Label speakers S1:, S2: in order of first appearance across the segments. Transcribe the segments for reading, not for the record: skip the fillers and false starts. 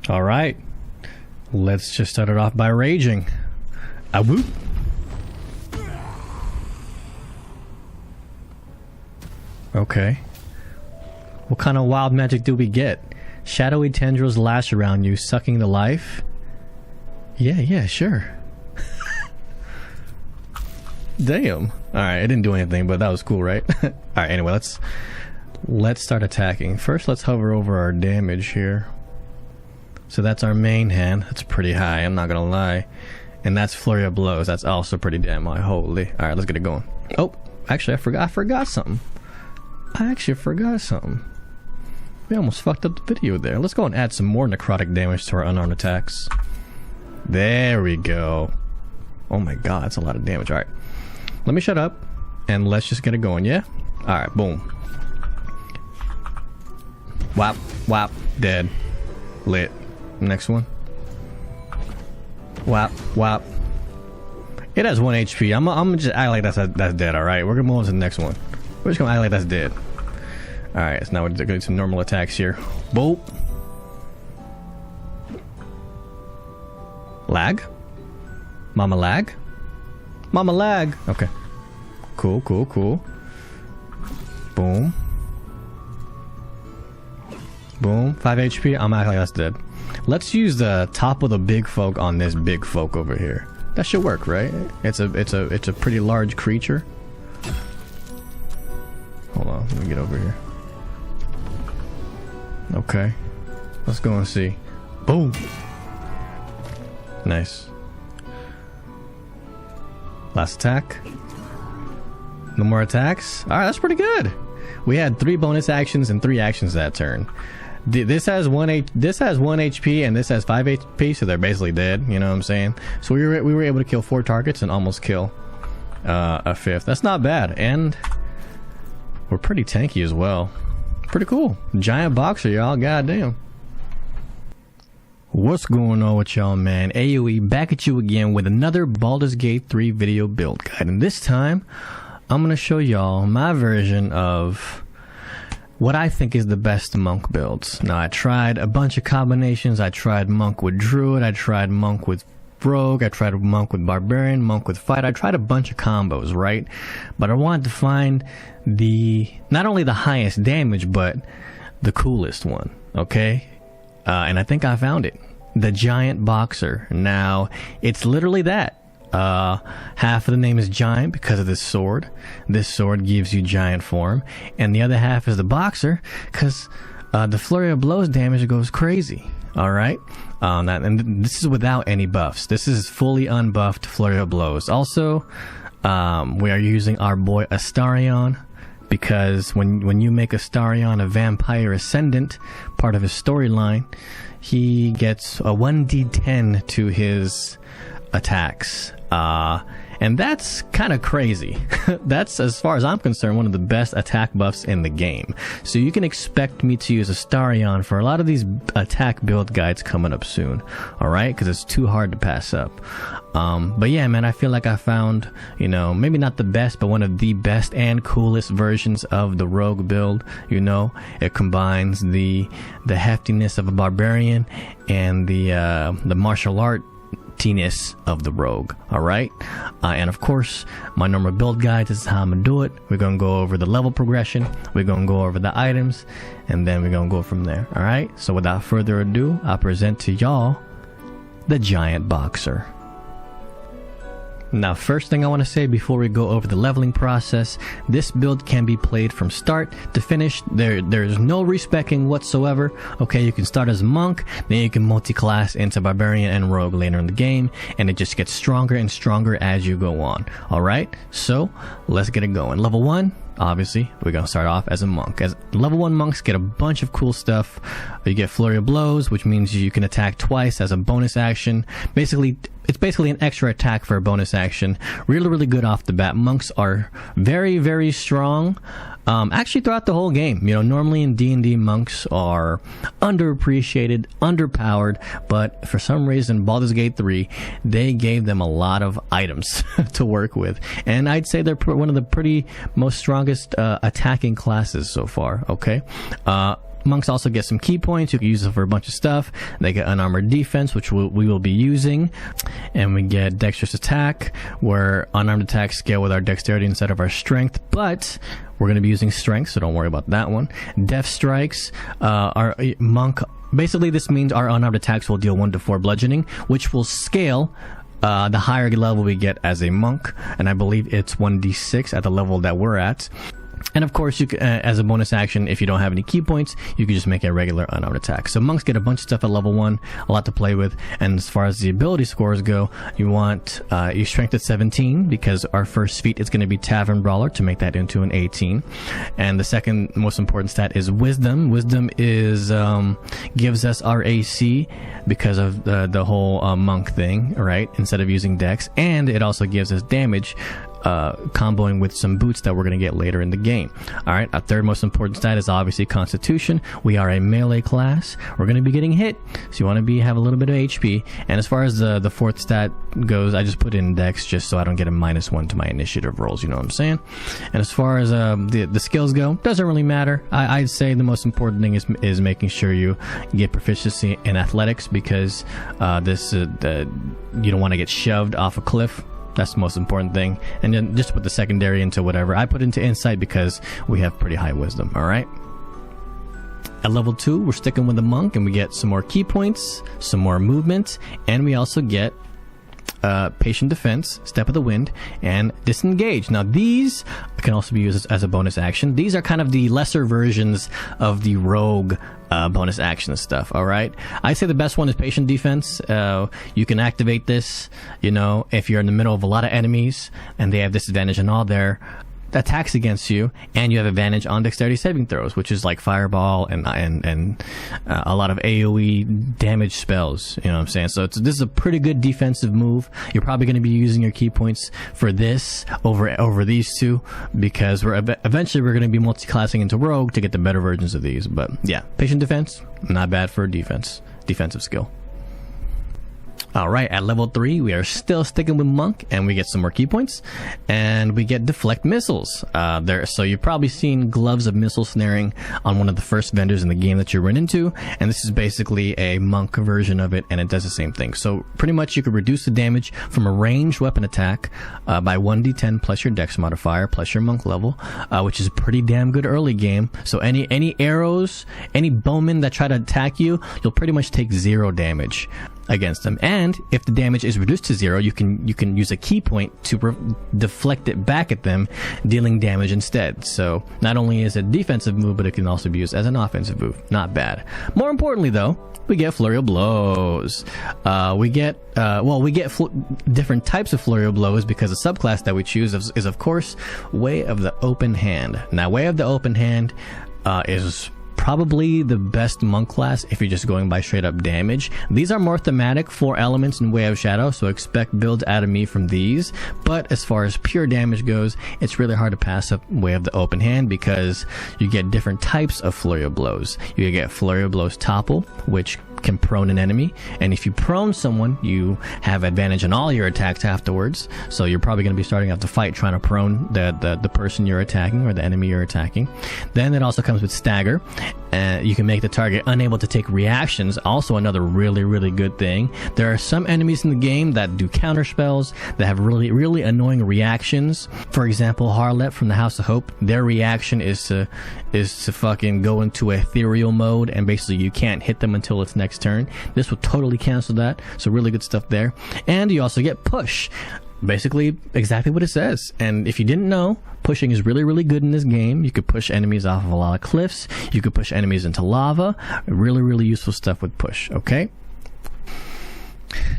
S1: All right. Let's just start it off by raging. Whoop. Okay. What kind of wild magic do we get? Shadowy tendrils lash around you, sucking the life. Yeah, sure. Damn. Alright, it didn't do anything, but that was cool, right? Alright, anyway, let's start attacking. First, let's hover over our damage here. So that's our main hand. That's pretty high, I'm not gonna lie. And that's Flurry of Blows. That's also pretty damn high. Holy. Alright, let's get it going. Oh, actually, I forgot something. We almost fucked up the video there. Let's go and add some more necrotic damage to our unarmed attacks. There we go. Oh my god, that's a lot of damage. Alright. Let me shut up and let's just get it going, yeah? Alright, boom. Whap, whap, dead. Lit. Next one. Whap, whap. It has 1 HP. I'm gonna just act like that's dead, alright? We're gonna move on to the next one. We're just gonna act like that's dead. Alright, so now we're gonna do some normal attacks here. Boop. Lag? Mama lag? Mama lag! Okay. Cool. Boom. Boom. 5 HP. I'm acting like that's dead. Let's use the top of the big folk on this big folk over here. That should work, right? It's a pretty large creature. Hold on, let me get over here. Okay. Let's go and see. Boom! Nice. Last attack. No more attacks? Alright, that's pretty good. We had 3 bonus actions and 3 actions that turn. This has 1 HP and this has 5 HP, so they're basically dead, you know what I'm saying? So we were able to kill 4 targets and almost kill a 5th. That's not bad, and we're pretty tanky as well. Pretty cool. Giant boxer, y'all. Goddamn. What's going on with y'all, man? AoE back at you again with another Baldur's Gate 3 video build guide. And this time, I'm going to show y'all my version of what I think is the best monk builds. Now, I tried a bunch of combinations. I tried monk with druid. I tried monk with rogue. I tried monk with barbarian, monk with fight. I tried a bunch of combos, right? But I wanted to find not only the highest damage, but the coolest one, okay? And I think I found it. The Giant Boxer. Now, it's literally that. Half of the name is Giant because of this sword. This sword gives you giant form. And the other half is the Boxer because the Flurry of Blows damage goes crazy. Alright? And this is without any buffs. This is fully unbuffed Flurry of Blows. Also, we are using our boy Astarion, because when you make Astarion a vampire ascendant, part of his storyline, he gets a 1d10 to his attacks. And that's kind of crazy. That's, as far as I'm concerned, one of the best attack buffs in the game. So you can expect me to use Astarion for a lot of these attack build guides coming up soon. Alright? Because it's too hard to pass up. But yeah, man, I feel like I found, you know, maybe not the best, but one of the best and coolest versions of the rogue build. You know, it combines the heftiness of a barbarian and the martial art of the rogue. Alright, and of course my normal build guide, this is how I'm gonna do it. We're gonna go over the level progression, we're gonna go over the items, and then we're gonna go from there. Alright, so without further ado, I'll present to y'all the Giant Boxer. Now, first thing I want to say before we go over the leveling process, this build can be played from start to finish. There's no respecking whatsoever. Okay, you can start as a monk, then you can multi-class into barbarian and rogue later in the game, and it just gets stronger and stronger as you go on. Alright, so let's get it going. Level 1, obviously, we're going to start off as a monk. As level 1 monks get a bunch of cool stuff. You get Flurry of Blows, which means you can attack twice as a bonus action. It's basically an extra attack for a bonus action. Really, really good off the bat. Monks are very, very strong. Actually, throughout the whole game. You know, normally in D&D, monks are underappreciated, underpowered, but for some reason, Baldur's Gate 3, they gave them a lot of items to work with. And I'd say they're one of the most strongest attacking classes so far, okay? monks also get some key points. You can use them for a bunch of stuff. They get unarmored defense, which we will be using. And we get dexterous attack, where unarmed attacks scale with our dexterity instead of our strength. But we're going to be using strength, so don't worry about that one. Death strikes. Our monk... Basically, this means our unarmed attacks will deal 1 to 4 bludgeoning, which will scale the higher level we get as a monk. And I believe it's 1d6 at the level that we're at. And of course, you can, as a bonus action, if you don't have any key points, you can just make a regular unarmed attack. So monks get a bunch of stuff at level 1, a lot to play with. And as far as the ability scores go, you want your strength at 17, because our first feat is going to be Tavern Brawler, to make that into an 18. And the second most important stat is Wisdom. Wisdom is gives us our AC because of the whole monk thing, right? Instead of using Dex. And it also gives us damage, comboing with some boots that we're going to get later in the game. All right, our third most important stat is obviously Constitution. We are a melee class. We're going to be getting hit, so you want to have a little bit of HP. And as far as the fourth stat goes, I just put in Dex just so I don't get a -1 to my initiative rolls. You know what I'm saying? And as far as the skills go, doesn't really matter. I'd say the most important thing is making sure you get proficiency in athletics, because you don't want to get shoved off a cliff. That's the most important thing. And then just put the secondary into whatever. I put into insight because we have pretty high wisdom. All right. At level 2, we're sticking with the monk, and we get some more key points, some more movement, and we also get patient defense, step of the wind, and disengage. Now these can also be used as a bonus action. These are kind of the lesser versions of the rogue bonus action stuff. All right, I say the best one is patient defense. You can activate this, if you're in the middle of a lot of enemies and they have disadvantage on all their attacks against you, and you have advantage on dexterity saving throws, which is like fireball and a lot of AoE damage spells. You know what I'm saying? So this is a pretty good defensive move. You're probably going to be using your key points for this over these two, because eventually we're going to be multi-classing into rogue to get the better versions of these. But yeah, patient defense, not bad for defensive skill. Alright, at level 3, we are still sticking with Monk, and we get some more key points, and we get Deflect Missiles. So you've probably seen Gloves of Missile Snaring on one of the first vendors in the game that you run into, and this is basically a Monk version of it, and it does the same thing. So pretty much you could reduce the damage from a ranged weapon attack by 1d10 plus your Dex modifier plus your Monk level, which is pretty damn good early game. So any arrows, any bowmen that try to attack you, you'll pretty much take 0 damage against them. And if the damage is reduced to 0, you can use a key point to deflect it back at them, dealing damage instead. So not only is it a defensive move, but it can also be used as an offensive move. Not bad. More importantly, though, we get Flurry of Blows. We get different types of Flurry of Blows, because the subclass that we choose is of course Way of the Open Hand. Now, Way of the Open Hand is probably the best monk class if you're just going by straight up damage. These are more thematic, 4 elements in Way of Shadow, so expect builds out of me from these. But as far as pure damage goes, it's really hard to pass up Way of the Open Hand, because you get different types of Flurry of Blows. You get Flurry of Blows Topple, which can prone an enemy, and if you prone someone, you have advantage on all your attacks afterwards. So you're probably going to be starting off the fight trying to prone the person you're attacking or the enemy you're attacking. Then it also comes with Stagger. You can make the target unable to take reactions, also another really good thing. There are some enemies in the game that do counter spells that have really annoying reactions. For example, Harlot from the House of Hope, their reaction is to fucking go into ethereal mode, and basically you can't hit them until it's next turn. This will totally cancel that, so really good stuff there. And you also get Push, basically exactly what it says. And if you didn't know, pushing is really good in this game. You could push enemies off of a lot of cliffs, you could push enemies into lava. Really useful stuff with Push. Okay,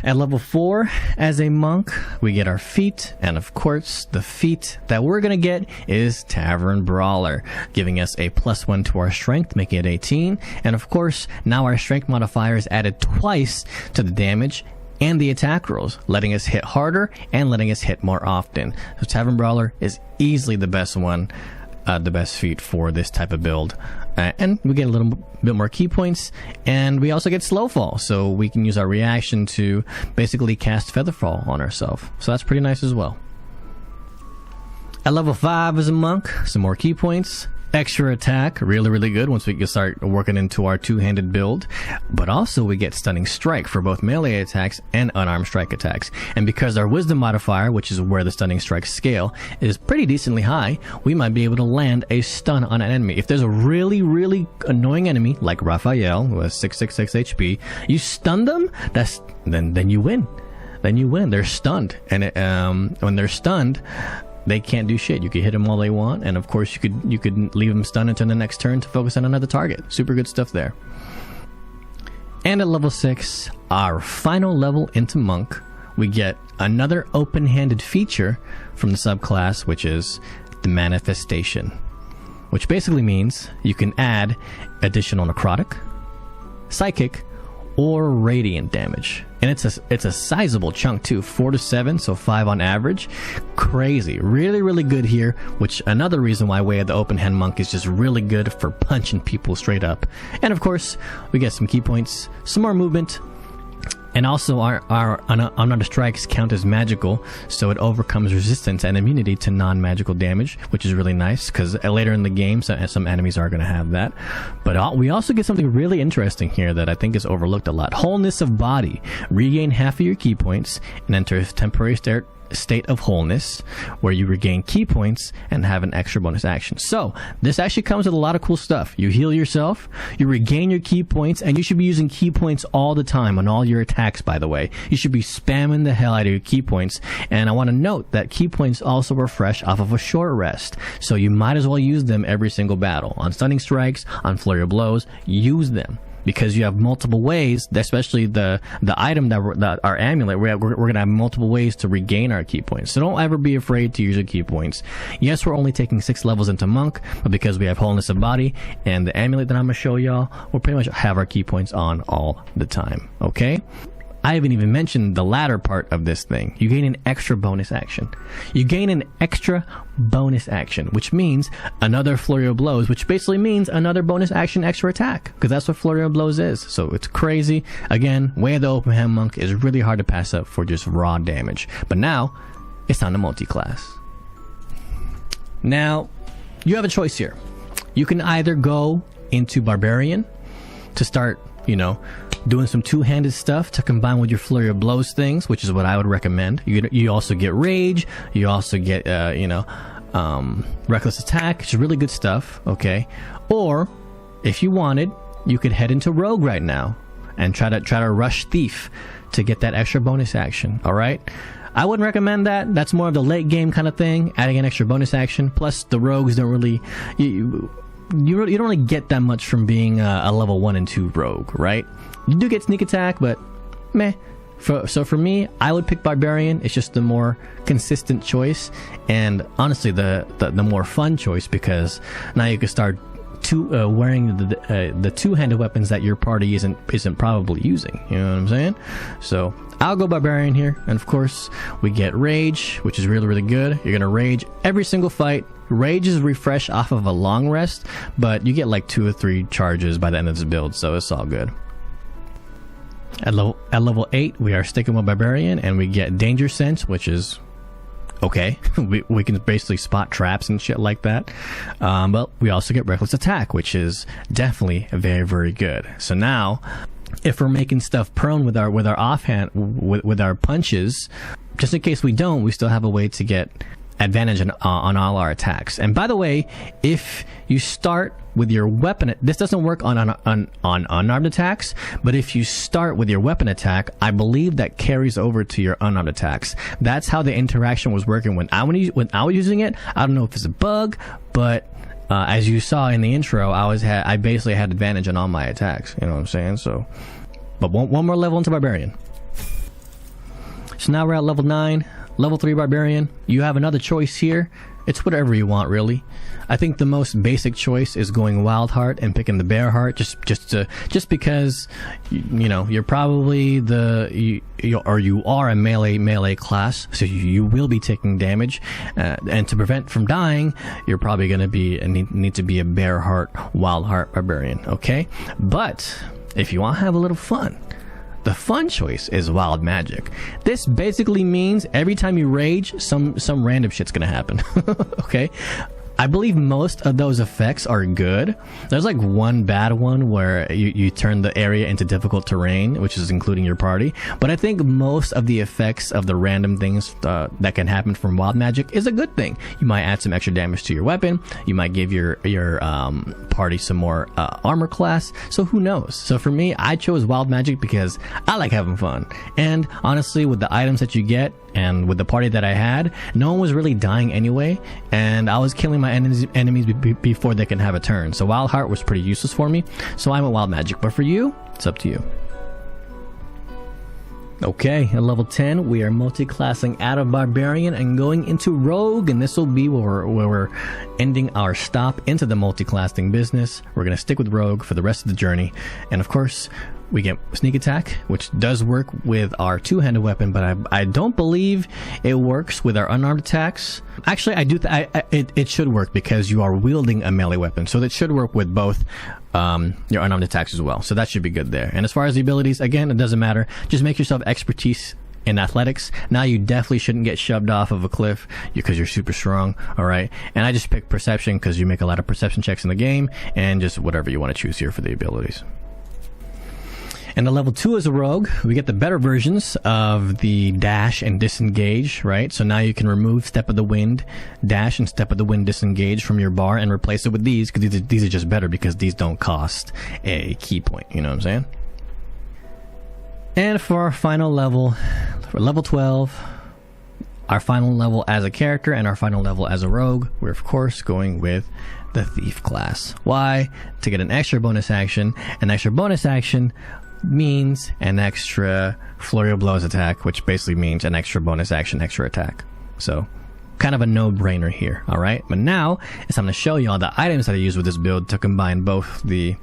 S1: at level 4, as a monk, we get our feat, and of course, the feat that we're gonna get is Tavern Brawler, giving us a +1 to our strength, making it 18. And of course, now our strength modifier is added twice to the damage and the attack rolls, letting us hit harder and letting us hit more often. So Tavern Brawler is easily the best one, the best feat for this type of build. And we get a little bit more key points, and we also get Slow Fall, so we can use our reaction to basically cast Featherfall on ourselves. So that's pretty nice as well. At level 5 as a monk, some more key points. Extra attack, really good once we can start working into our two-handed build. But also we get stunning strike for both melee attacks and unarmed strike attacks. And because our wisdom modifier, which is where the stunning strike scale, is pretty decently high, we might be able to land a stun on an enemy. If there's a really annoying enemy like Raphael, who has 666 HP, you stun them, then you win. Then you win. They're stunned, and when they're stunned, they can't do shit. You could hit them all they want, and of course you could leave them stunned until the next turn to focus on another target. Super good stuff there. And at level 6, our final level into monk, we get another open-handed feature from the subclass, which is the manifestation, which basically means you can add additional necrotic, psychic, or radiant damage. And it's a sizable chunk too, 4 to 7, so 5 on average. Crazy. Really good here, which another reason why Way of the Open Hand Monk is just really good for punching people straight up. And of course, we get some key points, some more movement, and also our unarmed strikes count as magical, so it overcomes resistance and immunity to non-magical damage, which is really nice, because later in the game, some enemies are going to have that. But we also get something really interesting here that I think is overlooked a lot. Wholeness of body. Regain half of your key points and enter a temporary state of wholeness, where you regain key points and have an extra bonus action. So this actually comes with a lot of cool stuff. You heal yourself, you regain your key points, and you should be using key points all the time on all your attacks, by the way. You should be spamming the hell out of your key points. And I want to note that key points also refresh off of a short rest, so you might as well use them every single battle. On stunning strikes, on flurry of blows, use them, because you have multiple ways, especially the item that our amulet, we're going to have multiple ways to regain our key points. So don't ever be afraid to use your key points. Yes, we're only taking 6 levels into monk, but because we have wholeness of body and the amulet that I'm going to show y'all, we'll pretty much have our key points on all the time. Okay? I haven't even mentioned the latter part of this thing. You gain an extra bonus action. You gain an extra bonus action, which means another flurry of blows, which basically means another bonus action extra attack, because that's what flurry of blows is. So it's crazy. Again, Way of the Open Hand Monk is really hard to pass up for just raw damage. But now, it's time to multi-class. Now, you have a choice here. You can either go into Barbarian to start, doing some two-handed stuff to combine with your flurry of blows things, which is what I would recommend. You also get rage. You also get reckless attack, which is really good stuff. Okay, or if you wanted, you could head into rogue right now and try to rush thief to get that extra bonus action. All right. I wouldn't recommend that. That's more of the late game kind of thing, adding an extra bonus action. Plus, the rogues don't really you don't really get that much from being a level 1 and 2 rogue, right? You do get sneak attack, but meh. So for me, I would pick Barbarian. It's just the more consistent choice, and honestly, the more fun choice, because now you can start wearing the two-handed weapons that your party isn't probably using. You know what I'm saying? So I'll go Barbarian here, and of course we get Rage, which is really good. You're gonna rage every single fight. Rage is refresh off of a long rest, but you get like 2 or 3 charges by the end of this build, so it's all good. At level 8, we are sticking with Barbarian, and we get Danger Sense, which is okay. we can basically spot traps and shit like that. But we also get Reckless Attack, which is definitely very good. So now, if we're making stuff prone with our offhand, with our punches, just in case we don't, we still have a way to get advantage on all our attacks. And by the way, if you start with your weapon, this doesn't work on unarmed attacks, but if you start with your weapon attack, I believe that carries over to your unarmed attacks. That's how the interaction was working when I was using it. I don't know if it's a bug, but as you saw in the intro, I basically had advantage on all my attacks. You know what I'm saying? So, but one more level into Barbarian. So now we're at level 9. Level 3 Barbarian, you have another choice here. It's whatever you want, really. I think the most basic choice is going Wild Heart and picking the Bear Heart, just because you're probably you are a melee class, so you will be taking damage, and to prevent from dying, you're probably going to need to be a Bear Heart, Wild Heart Barbarian. Okay, but if you want to have a little fun, The fun choice is wild magic. This basically means every time you rage, some random shit's gonna happen. Okay? I believe most of those effects are good. There's like one bad one where you turn the area into difficult terrain, which is including your party. But I think most of the effects of the random things that can happen from wild magic is a good thing. You might add some extra damage to your weapon. You might give your party some more armor class. So who knows? So for me, I chose wild magic because I like having fun. And honestly, with the items that you get and with the party that I had, no one was really dying anyway, and I was killing my enemies before they can have a turn. So Wild Heart was pretty useless for me, so I went Wild Magic. But for you, it's up to you. Okay, at level 10, we are multi-classing out of Barbarian and going into Rogue, and this will be where we're ending our stop into the multi-classing business. We're going to stick with Rogue for the rest of the journey, and of course, we get Sneak Attack, which does work with our two-handed weapon, but I don't believe it works with our unarmed attacks. Actually, I do. It should work because you are wielding a melee weapon, so that should work with both your unarmed attacks as well. So that should be good there. And as far as the abilities, again, it doesn't matter. Just make yourself expertise in athletics. Now you definitely shouldn't get shoved off of a cliff because you're super strong. All right. And I just picked perception because you make a lot of perception checks in the game, and just whatever you want to choose here for the abilities. And the level 2 is a rogue. We get the better versions of the dash and disengage, right? So now you can remove Step of the Wind dash and Step of the Wind disengage from your bar and replace it with these, because these are just better because these don't cost a key point. You know what I'm saying? And for our final level, for level 12, our final level as a character and our final level as a rogue, we're of course going with the Thief class. Why? To get an extra bonus action. An extra bonus action means an extra flurry of blows attack, which basically means an extra bonus action, extra attack. So kind of a no-brainer here. All right, but now it's time to show y'all the items that I use with this build to combine both the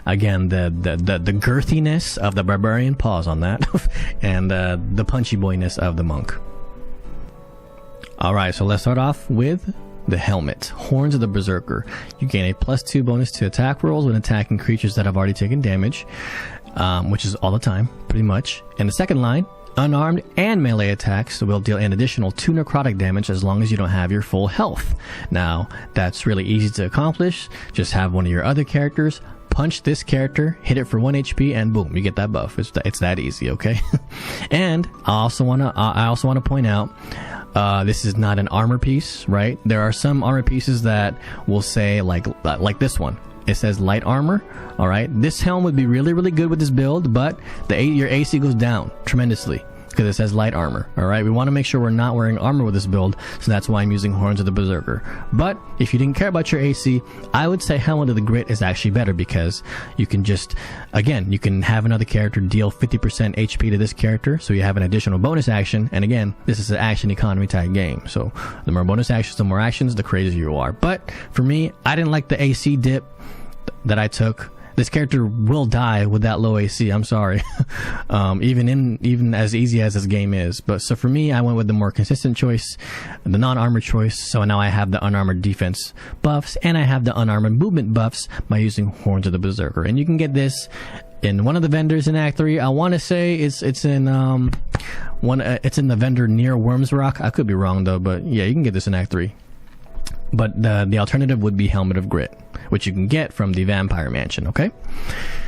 S1: girthiness of the barbarian, pause on that, and the punchy boyness of the monk. All right, so let's start off with the helmet. Horns of the Berserker. You gain a +2 bonus to attack rolls when attacking creatures that have already taken damage, which is all the time, pretty much. And the second line, unarmed and melee attacks will deal an additional 2 necrotic damage as long as you don't have your full health. Now, that's really easy to accomplish. Just have one of your other characters punch this character, hit it for 1 HP, and boom, you get that buff. It's that easy, okay? And I also want to point out, this is not an armor piece, right? There are some armor pieces that will say like this one. It says light armor. All right, this helm would be really, really good with this build, but your AC goes down tremendously because it says light armor. All right, we want to make sure we're not wearing armor with this build, so that's why I'm using Horns of the Berserker. But if you didn't care about your AC, I would say Helmet of the Grit is actually better because you can just, again, you can have another character deal 50% HP to this character, so you have an additional bonus action. And again, this is an action economy type game, so the more bonus actions, the more actions, the crazier you are. But for me, I didn't like the AC dip that I took. This character will die with that low AC. I'm sorry. Even as easy as this game is. But so for me, I went with the more consistent choice, the non-armored choice. So now I have the unarmored defense buffs and I have the unarmored movement buffs by using Horns of the Berserker. And you can get this in one of the vendors in Act 3. I want to say it's in it's in the vendor near Worms Rock. I could be wrong though, but yeah, you can get this in Act 3. But the alternative would be Helmet of Grit, which you can get from the Vampire Mansion, okay?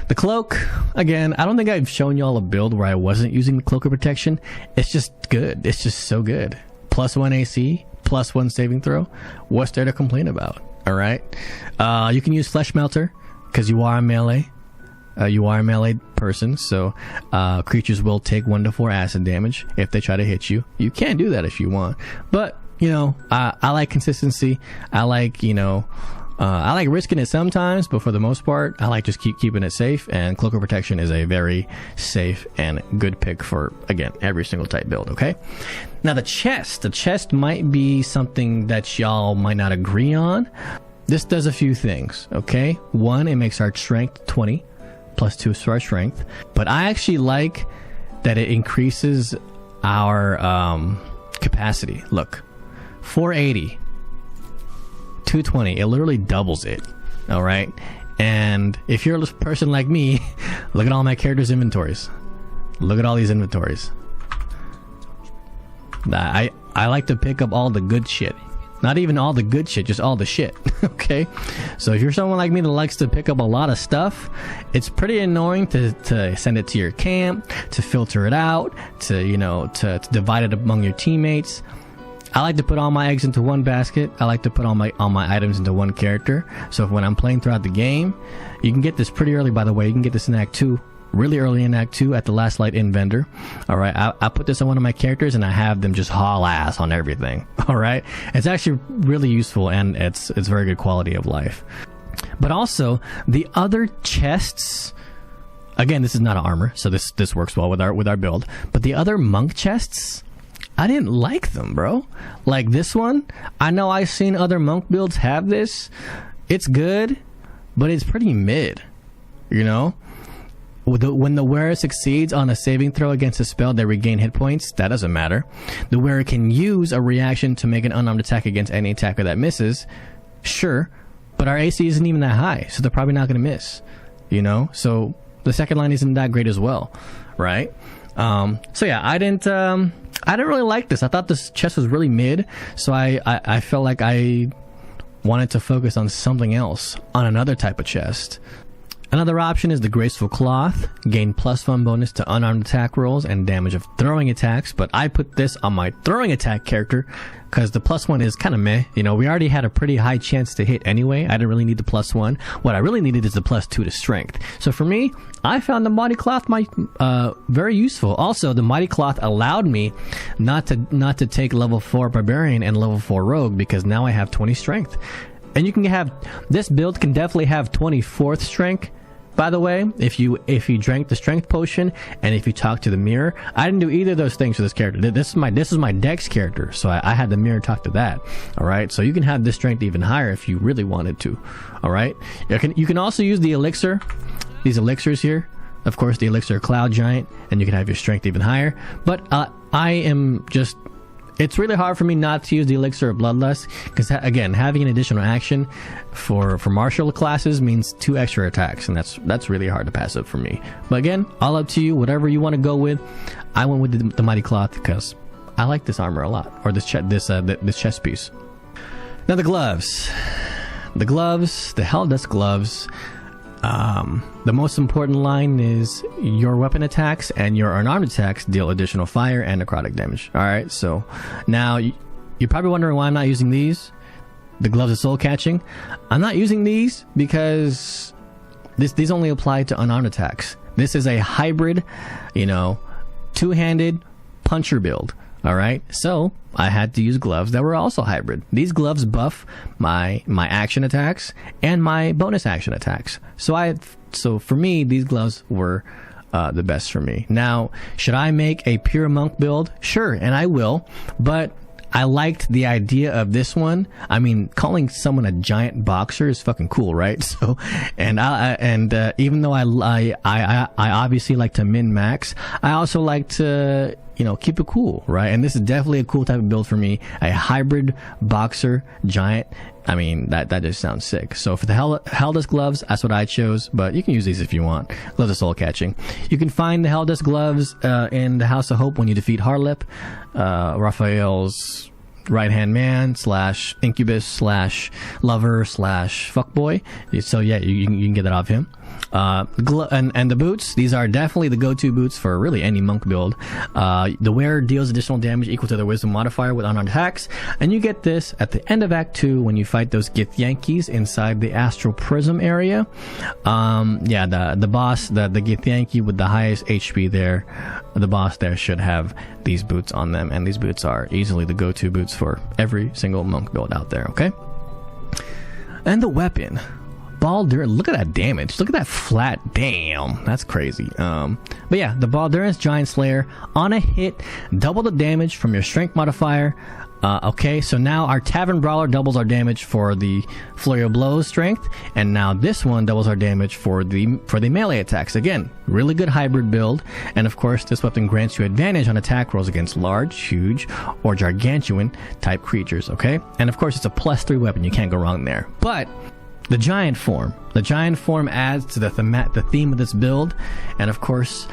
S1: The cloak, again, I don't think I've shown y'all a build where I wasn't using the Cloak of Protection. It's just good. It's just so good. +1 AC, +1 saving throw. What's there to complain about, all right? You can use Flesh Melter because you are a melee. You are a melee person, so creatures will take 1 to 4 acid damage if they try to hit you. You can do that if you want, but you know, I like consistency. I like, I like risking it sometimes, but for the most part, I like just keeping it safe. And Cloak of Protection is a very safe and good pick for, again, every single type build, okay? Now the chest might be something that y'all might not agree on. This does a few things, okay? 1, it makes our strength 20, +2 to our strength. But I actually like that it increases our capacity. Look. 480, 220, it literally doubles it. All right, and if you're a person like me, look at all my characters' inventories. Look at all these inventories. I like to pick up all the good shit. Not even all the good shit, just all the shit. Okay? So if you're someone like me that likes to pick up a lot of stuff, it's pretty annoying to send it to your camp, to filter it out, to divide it among your teammates. I like to put all my eggs into one basket. I like to put all my items into one character. So if when I'm playing throughout the game, you can get this pretty early, by the way. You can get this in Act 2. Really early in Act 2 at the last light in vendor. Alright, I put this on one of my characters and I have them just haul ass on everything. Alright, it's actually really useful and it's very good quality of life. But also, the other chests, again, this is not armor, so this works well with our build, but the other monk chests, I didn't like them, bro. Like this one, I know I've seen other monk builds have this. It's good, but it's pretty mid, you know? When the wearer succeeds on a saving throw against a spell, they regain hit points. That doesn't matter. The wearer can use a reaction to make an unarmed attack against any attacker that misses. Sure, but our AC isn't even that high, so they're probably not going to miss. You know? So the second line isn't that great as well, right? So yeah, I didn't really like this. I thought this chest was really mid, so I felt like I wanted to focus on something else, on another type of chest. Another option is the Graceful Cloth. Gain +1 bonus to unarmed attack rolls and damage of throwing attacks, but I put this on my throwing attack character because the +1 is kind of meh. You know, we already had a pretty high chance to hit anyway. I didn't really need the +1. What I really needed is the +2 to strength. So for me, I found the Mighty Cloth very useful. Also, the Mighty Cloth allowed me not to take level 4 Barbarian and level 4 Rogue because now I have 20 strength. And you can have, this build can definitely have 24th strength, by the way, if you drank the strength potion and if you talk to the mirror. I didn't do either of those things for this character. This is my dex character, so I had the mirror talk to that. Alright, so you can have this strength even higher if you really wanted to. Alright, you can also use the elixir, these elixirs here. Of course, the elixir Cloud Giant, and you can have your strength even higher. But I am just... It's really hard for me not to use the Elixir of Bloodlust, because again, having an additional action for martial classes means 2 extra attacks, and that's really hard to pass up for me. But again, all up to you, whatever you want to go with. I went with the Mighty Cloth because I like this armor a lot, or this chest piece. Now the gloves, the Helldust gloves. The most important line is your weapon attacks and your unarmed attacks deal additional fire and necrotic damage. Alright, so now you're probably wondering why I'm not using these. The gloves of soul catching. I'm not using these because these only apply to unarmed attacks. This is a hybrid, two-handed puncher build. Alright, so I had to use gloves that were also hybrid. These gloves buff my action attacks and my bonus action attacks. So for me, these gloves were the best for me. Now, should I make a pure monk build? Sure, and I will, but I liked the idea of this one. I mean, calling someone a giant boxer is fucking cool, right? So, and even though I obviously like to min max, I also like to keep it cool, right? And this is definitely a cool type of build for me. A hybrid boxer giant. I mean, that just sounds sick. So for the Helldust gloves, that's what I chose, but you can use these if you want. Gloves of soul catching. You can find the Helldust gloves in the House of Hope when you defeat Harlip, Raphael's right-hand man / incubus / lover / fuckboy. So yeah, you can get that off him. And the boots, these are definitely the go-to boots for really any monk build. The wearer deals additional damage equal to their wisdom modifier with unarmed attacks, and you get this at the end of Act 2 when you fight those Githyankies inside the Astral Prism area. The boss, the Githyanki with the highest HP there, the boss there should have these boots on them, and these boots are easily the go-to boots for every single monk build out there, okay? And the weapon. Baldur, look at that damage. Look at that flat. Damn, that's crazy. But yeah, the Baldur's Giant Slayer. On a hit, double the damage from your strength modifier. Okay, so now our Tavern Brawler doubles our damage for the Flurry of Blows strength, and now this one doubles our damage for the melee attacks. Again, really good hybrid build, and of course this weapon grants you advantage on attack rolls against large, huge, or gargantuan type creatures, okay? And of course it's a +3 weapon, you can't go wrong there. But the giant form. The giant form adds to the theme of this build, and of course,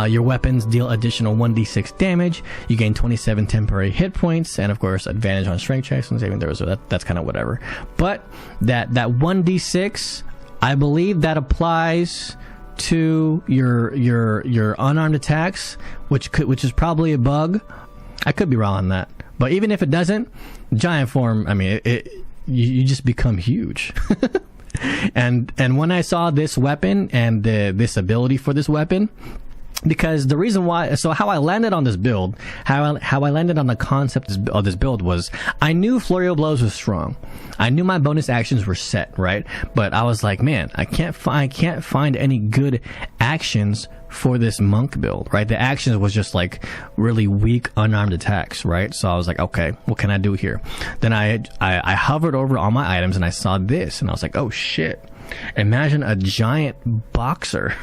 S1: your weapons deal additional 1d6 damage. You gain 27 temporary hit points, and of course, advantage on strength checks and saving throws. So that's kind of whatever. But that 1d6, I believe that applies to your unarmed attacks, which is probably a bug. I could be wrong on that, but even if it doesn't, giant form, I mean, you just become huge. and when I saw this weapon and this ability for this weapon, because the reason why, so how I landed on this build, how I landed on the concept of this build was, I knew Flurry of Blows was strong. I knew my bonus actions were set, right? But I was like, man, I can't find any good actions for this monk build, right? The actions was just like really weak unarmed attacks, right? So I was like, okay, what can I do here? Then I hovered over all my items and I saw this and I was like, oh shit. Imagine a giant boxer.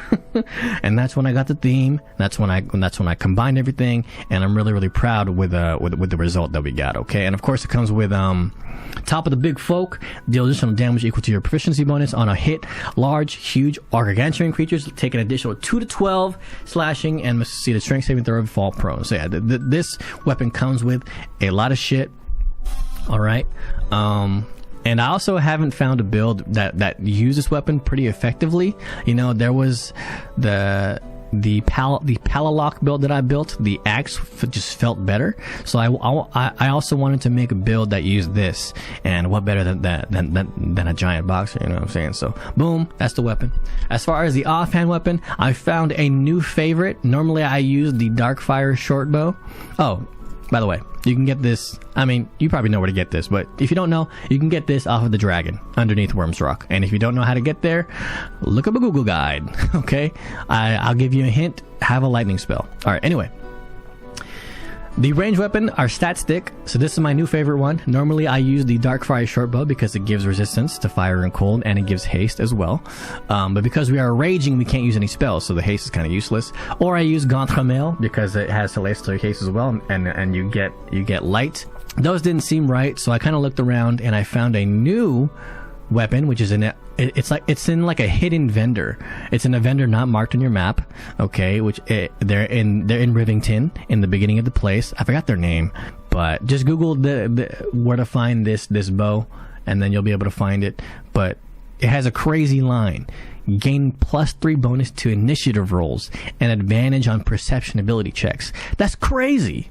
S1: And that's when I got the theme. That's when I combined everything, and I'm really proud with the result that we got. Okay, and of course it comes with top of the big folk, deal additional damage equal to your proficiency bonus on a hit. Large, huge, or gargantuan creatures take an additional 2 to 12 slashing and must see the strength saving throw and fall prone. So yeah, this weapon comes with a lot of shit. All right. And I also haven't found a build that uses this weapon pretty effectively. You know, there was the Palalock build that I built. The axe just felt better. So I also wanted to make a build that used this. And what better than a giant boxer? You know what I'm saying? So boom, that's the weapon. As far as the offhand weapon, I found a new favorite. Normally I use the Darkfire short bow. Oh, by the way, you can get this, I mean, you probably know where to get this, but if you don't know, you can get this off of the dragon underneath Worm's Rock. And if you don't know how to get there, look up a Google guide, okay? I'll give you a hint, have a lightning spell. All right, anyway. The range weapon are stat stick, so this is my new favorite one. Normally I use the Darkfire short bow because it gives resistance to fire and cold, and it gives haste as well. But because we are raging, we can't use any spells, so the haste is kind of useless. Or I use Gontramail because it has celestial haste as well, and you get light. Those didn't seem right, so I kind of looked around and I found a new weapon, which is it's in like a hidden vendor. It's in a vendor not marked on your map, okay? Which they're in Rivington in the beginning of the place. I forgot their name, but just Google where to find this bow, and then you'll be able to find it. But it has a crazy line: gain +3 bonus to initiative rolls and advantage on perception ability checks. That's crazy.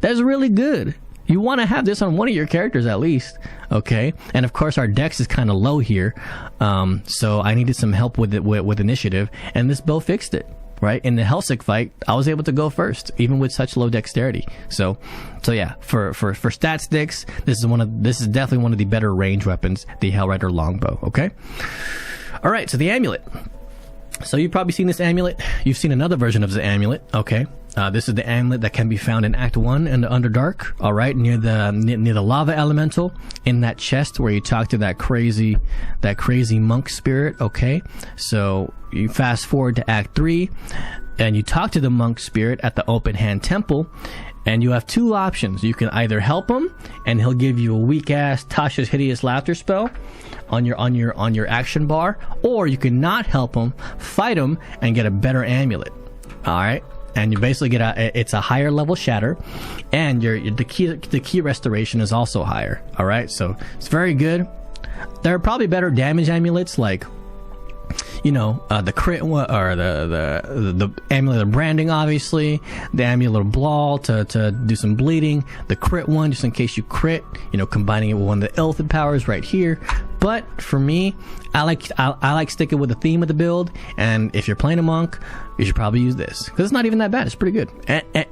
S1: That's really good. You want to have this on one of your characters at least, okay? And of course, our dex is kind of low here, so I needed some help with initiative, and this bow fixed it, right? In the Helsik fight, I was able to go first, even with such low dexterity. So yeah, for stat sticks, this is definitely one of the better range weapons, the Hellrider longbow, okay? All right, so the amulet. So you've probably seen this amulet. You've seen another version of the amulet, okay? This is the amulet that can be found in Act 1 in the Underdark, all right, near the lava elemental, in that chest where you talk to that crazy monk spirit, okay? So you fast forward to Act 3, and you talk to the monk spirit at the open hand temple, and you have two options. You can either help him, and he'll give you a weak-ass Tasha's Hideous Laughter spell on your action bar, or you can not help him, fight him, and get a better amulet, all right? And you basically get it's a higher level shatter, and the key restoration is also higher. All right, so it's very good. There are probably better damage amulets, like, you know, the crit one, or the amulet of branding, obviously, the amulet of Blaw to do some bleeding, the crit one just in case you crit, you know, combining it with one of the Illithid powers right here. But for me, I like sticking with the theme of the build, and if you're playing a monk, you should probably use this, because it's not even that bad. It's pretty good.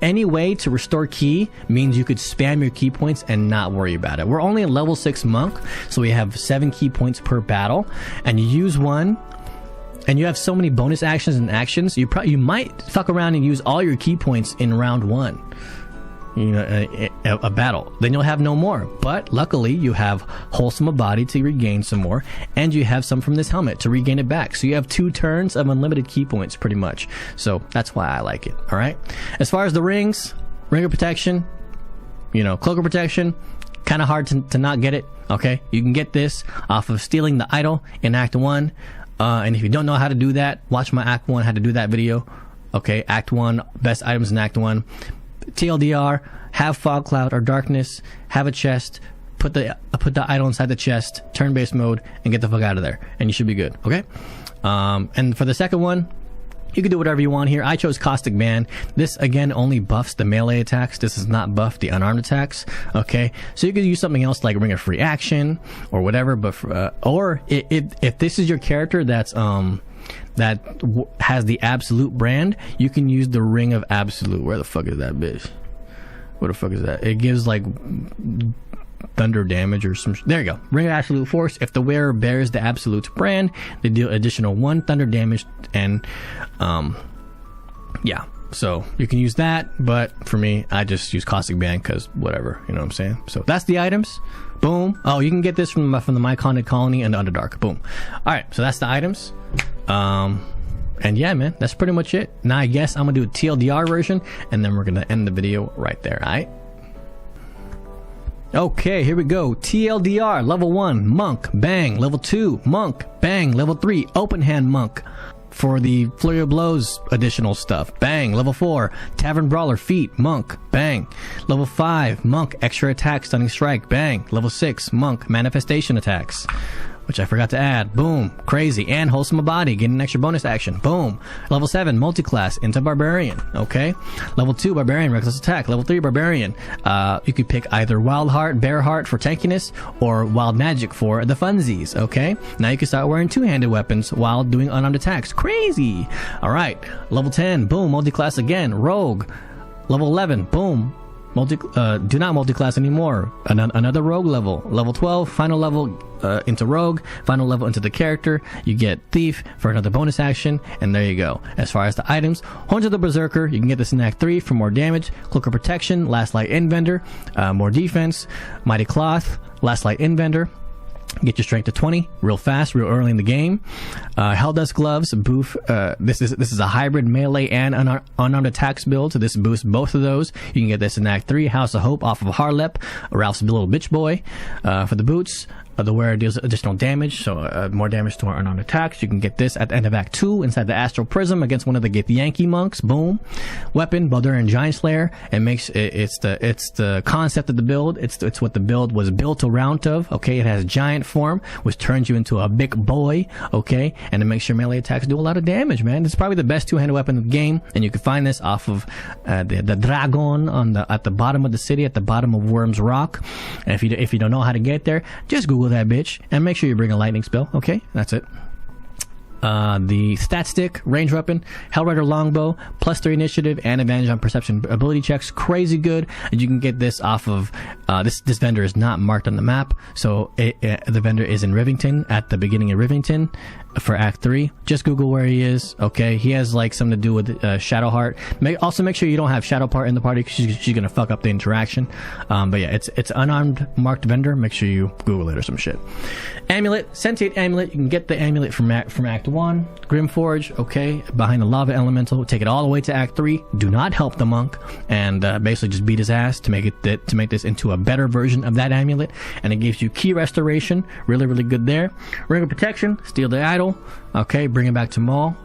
S1: Any way to restore ki means you could spam your ki points and not worry about it. We're only a level 6 monk, so we have 7 ki points per battle, and you use one, and you have so many bonus actions and actions, you might fuck around and use all your ki points in round 1. You know, a battle. Then you'll have no more. But luckily, you have Wholesome of Body to regain some more, and you have some from this helmet to regain it back. So you have 2 turns of unlimited ki points, pretty much. So that's why I like it. All right. As far as the rings, ring of protection, you know, cloak of protection, Kind of hard to not get it. Okay, you can get this off of stealing the idol in Act 1. And if you don't know how to do that, watch my Act 1 how to do that video. Okay, Act 1, best items in Act 1. TLDR, have fog cloud or darkness, have a chest, put the idol inside the chest, turn-based mode, and get the fuck out of there, and you should be good. Okay, and for the second one, you can do whatever you want here. I chose Caustic Band. This, again, only buffs the melee attacks. This does not buff the unarmed attacks. Okay? So you could use something else like Ring of Free Action or whatever. But or if this is your character that's has the Absolute brand, you can use the Ring of Absolute. Where the fuck is that bitch? Where the fuck is that? It gives like thunder damage or some. There you go. Ring of Absolute Force. If the wearer bears the Absolute brand, they deal additional 1 thunder damage, and yeah. So you can use that, but for me, I just use Caustic Band because whatever, you know what I'm saying. So that's the items. Boom. Oh, you can get this from the My Haunted Colony and the Underdark. Boom. All right. So that's the items. And yeah, man, that's pretty much it. Now I guess I'm gonna do a TLDR version, and then we're gonna end the video right there. All right. Okay, here we go. TLDR, level 1, Monk, bang. Level 2, Monk, bang. Level 3, Open Hand Monk. For the Flurry of Blows additional stuff, bang. Level 4, Tavern Brawler, Feet, Monk, bang. Level 5, Monk, Extra Attack, Stunning Strike, bang. Level 6, Monk, Manifestation Attacks, which I forgot to add. Boom. Crazy. And Wholesome Body, getting an extra bonus action. Boom. Level 7, Multiclass into Barbarian. Okay. Level 2, Barbarian, Reckless Attack. Level 3, Barbarian. You could pick either Wild Heart, Bear Heart for tankiness, or Wild Magic for the funsies. Okay. Now you can start wearing two-handed weapons while doing unarmed attacks. Crazy. All right. Level 10, boom. Multiclass again. Rogue. Level 11, boom. Do not multi-class anymore. Another rogue level. Level 12, final level into rogue, final level into the character. You get thief for another bonus action, and there you go. As far as the items, Horns of the Berserker, you can get this in Act 3 for more damage. Cloak of Protection, Last Light Inbender, more defense. Mighty Cloth, Last Light Inbender. Get your strength to 20 real fast, real early in the game. Helldust Gloves, boof. This is a hybrid melee and unarmed attacks build, so this boosts both of those. You can get this in Act 3. House of Hope off of Harlep, Ralph's little bitch boy. For the boots, the wearer deals additional damage, so more damage to our unarmed attacks. You can get this at the end of Act 2 inside the Astral Prism against one of the Githyanki monks. Boom. Weapon, Baldur Giant Slayer. It's the concept of the build. It's what the build was built around of. Okay, it has giant form, which turns you into a big boy. Okay, and it makes your melee attacks do a lot of damage, man. It's probably the best two-handed weapon in the game, and you can find this off of the Dragon at the bottom of the city, at the bottom of Worm's Rock. And if you don't know how to get there, just Google that bitch and make sure you bring a lightning spell. Okay, that's it. The stat stick, range weapon, Hellrider longbow, +3 initiative and advantage on perception ability checks. Crazy good. And you can get this off of this vendor is not marked on the map, so the vendor is in Rivington, at the beginning of Rivington for Act 3. Just Google where he is. Okay, he has like something to do with Shadowheart. Also make sure you don't have Shadowheart in the party, because she's gonna fuck up the interaction. But yeah, it's unarmed marked vendor. Make sure you Google it or some shit. Amulet, Sentient Amulet. You can get the amulet from Act 1. Grimforge, okay, behind the Lava Elemental. Take it all the way to Act 3. Do not help the monk, and basically just beat his ass to make this into a better version of that amulet. And it gives you key restoration. Really, really good there. Ring of Protection, steal the idol. Okay, bring it back to Maul.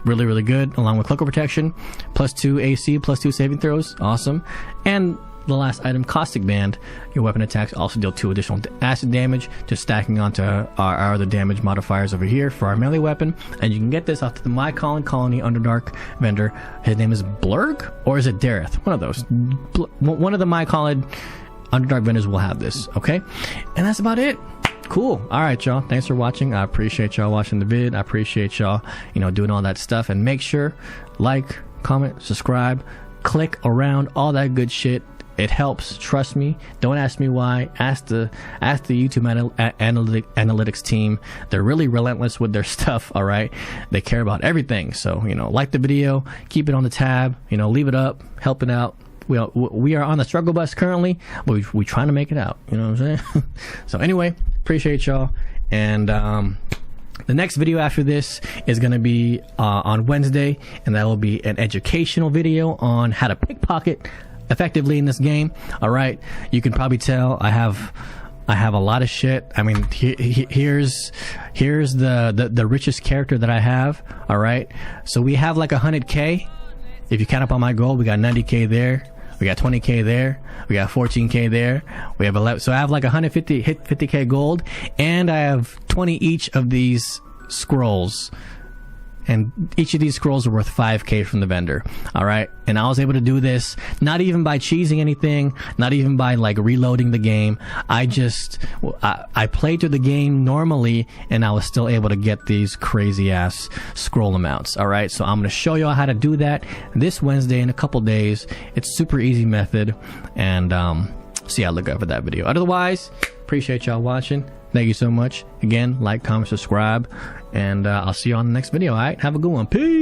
S1: Really, really good. Along with Cloak of Protection, +2 AC, +2 saving throws. Awesome. And the last item, Caustic Band. Your weapon attacks also deal 2 additional acid damage, just stacking onto our other damage modifiers over here for our melee weapon. And you can get this off to the My Colony Underdark vendor. His name is Blurg, or is it Dareth? One of those. One of the My Underdark vendors will have this. Okay, and that's about it. Cool. All right, y'all. Thanks for watching. I appreciate y'all watching the vid. I appreciate y'all, doing all that stuff. And make sure, like, comment, subscribe, click around, all that good shit. It helps. Trust me. Don't ask me why. Ask the YouTube analytics team. They're really relentless with their stuff. All right. They care about everything. So like the video, keep it on the tab. Leave it up, help it out. We are on the struggle bus currently, but we trying to make it out. You know what I'm saying? So anyway, appreciate y'all. And the next video after this is going to be on Wednesday, and that will be an educational video on how to pickpocket effectively in this game. All right, you can probably tell I have a lot of shit. I mean, here's the richest character that I have. All right, so we have like 100K. If you count up on my gold, we got 90K there. We got 20K there. We got 14K there. We have 11. So I have like 50K gold, and I have 20 each of these scrolls. And each of these scrolls are worth 5K from the vendor. All right. And I was able to do this not even by cheesing anything, not even by like reloading the game. I played through the game normally, and I was still able to get these crazy ass scroll amounts. All right. So I'm going to show y'all how to do that this Wednesday in a couple days. It's super easy method. And so yeah, look out for that video. Otherwise, appreciate y'all watching. Thank you so much. Again, like, comment, subscribe, and I'll see you on the next video. All right, have a good one. Peace.